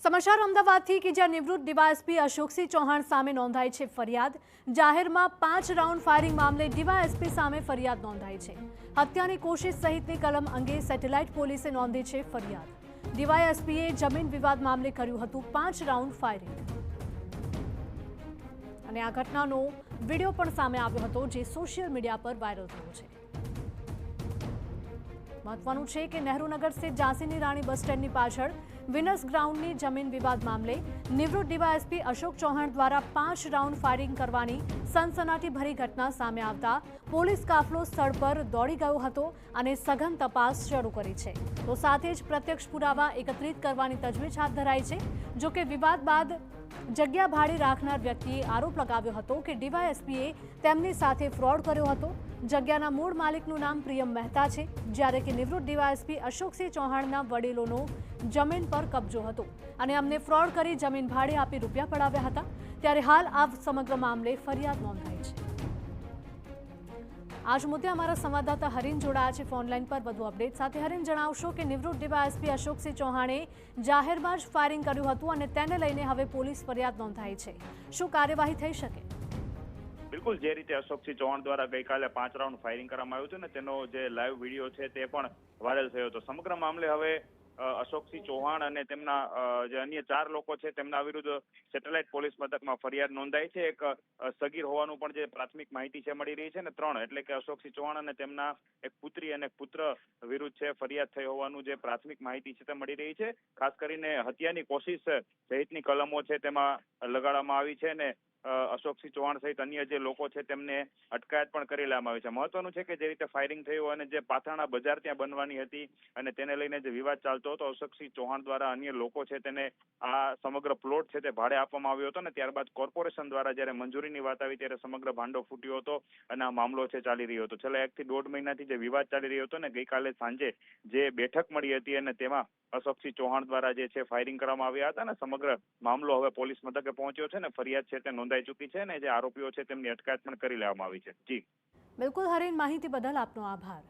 સમાચાર અમદાવાદથી કે જ્યાં નિવૃત્ત ડીવાયએસપી અશોકસિંહ ચૌહાણ સામે નોંધાઈ છે ફરિયાદ। જાહેરમાં 5 રાઉન્ડ ફાયરિંગ મામલે ડીવાયએસપી સામે ફરિયાદ નોંધાઈ છે। હત્યાની કોશિશ સહિતની કલમ અંગે સેટેલાઇટ પોલીસે નોંધી છે ફરિયાદ। ડીવાયએસપીએ જમીન વિવાદ મામલે કર્યું હતું 5 રાઉન્ડ ફાયરિંગ અને આ ઘટનાનો વિડીયો પણ સામે આવ્યો હતો જે સોશિયલ મીડિયા પર વાયરલ થયો છે। महत्वનું છે કે નહેરુનગર સ્થિત ઝાંસીની રાણી બસ સ્ટેન્ડની પાછળ વિનસ ગ્રાઉન્ડની જમીન વિવાદ મામલે નિવૃત્ત ડીવાયએસપી અશોક ચૌહાણ દ્વારા 5 રાઉન્ડ ફાયરિંગ કરવાની સનસનાટીભરી ઘટના સામે આવતા પોલીસ કાફલો સ્થળ પર દોડી ગયો હતો અને સઘન તપાસ શરૂ કરી છે। તો સાથે જ પ્રત્યક્ષ પુરાવા એકત્રિત કરવાની તજવીજ હાથ ધરાઈ છે। જો કે વિવાદ બાદ જગ્યા ભાડે રાખનાર વ્યક્તિએ આરોપ લગાવ્યો હતો કે ડીવાયએસપીએ તેમની સાથે ફ્રોડ કર્યો હતો। જગ્યાના મૂળ માલિકનું નામ પ્રિયમ મહેતા છે, જ્યારે કે નિવૃત્ત ડીવાયએસપી અશોકસિંહ ચૌહાણના વડીલોનો જમીન પર કબજો હતો અને અમને ફ્રોડ કરી જમીન ભાડે આપી રૂપિયા પડાવ્યા હતા। ત્યારે હાલ આ સમગ્ર મામલે ફરિયાદ નોંધાઈ છે। આજ મુદ્દે અમારા સંવાદદાતા હરીન જોડાયા છે ફોનલાઈન પર વધુ અપડેટ સાથે। હરીન, જણાવશો કે નિવૃત્ત ડીવાયએસપી અશોકસિંહ ચૌહાણે જાહેરમાં જ ફાયરિંગ કર્યું હતું અને તેને લઈને હવે પોલીસ ફરિયાદ નોંધાઈ છે। શું કાર્યવાહી થઈ શકે? બિલકુલ, જે રીતે અશોકસિંહ ચૌહાણ દ્વારા ગઈકાલે 5 રાઉન્ડ ફાયરિંગ કરવામાં આવ્યું હતું ને તેનો જે લાઈવ વિડીયો છે તે પણ વાયરલ થયો હતો। સમગ્ર મામલે હવે અશોકસિંહ ચૌહાણ અને તેમના જે અન્ય 4 લોકો છે તેમના વિરુદ્ધ સેટેલાઇટ પોલીસ મથકમાં ફરિયાદ નોંધાઈ છે। એક સગીર હોવાનું પણ જે પ્રાથમિક માહિતી છે મળી રહી છે ને 3 એટલે કે અશોકસિંહ ચૌહાણ અને તેમના એક પુત્રી અને પુત્ર વિરુદ્ધ છે ફરિયાદ થઈ હોવાનું જે પ્રાથમિક માહિતી છે તે મળી રહી છે। ખાસ કરીને હત્યાની કોશિશ સહિતની કલમો છે તેમાં લગાડવામાં આવી છે ને અશોકસિંહ ચૌહાણ સહિત અન્ય જે લોકો છે તેમને અટકાયત પણ કરી લેવામાં આવી છે। મહત્વનું છે કે જે રીતે ફાયરિંગ થયું અને જે પાથાણા બજાર ત્યાં બનવાની હતી અને તેને લઈને જે વિવાદ ચાલતો હતો, અશોકસિંહ ચૌહાણ દ્વારા અન્ય લોકો છે તેને આ સમગ્ર પ્લોટ છે તે ભાડે આપવામાં આવ્યો હતો ને ત્યારબાદ કોર્પોરેશન દ્વારા જ્યારે મંજૂરીની વાત આવી ત્યારે સમગ્ર ભાંડો ફૂટ્યો હતો અને આ મામલો છે ચાલી રહ્યો હતો। છેલ્લા 1 થી 1.5 મહિનાથી જે વિવાદ ચાલી રહ્યો હતો ને ગઈકાલે સાંજે જે બેઠક મળી હતી અને તેમાં અશોકસિંહ ચૌહાણ દ્વારા જે છે ફાયરિંગ કરવામાં આવ્યા હતા ને સમગ્ર મામલો હવે પોલીસ મથકે પહોંચ્યો છે ને ફરિયાદ છે તે નોંધાઈ ચૂકી છે ને જે આરોપીઓ છે તેમની અટકાયત પણ કરી લેવામાં આવી છે। જી બિલકુલ હરીન, માહિતી બદલ આપનો આભાર।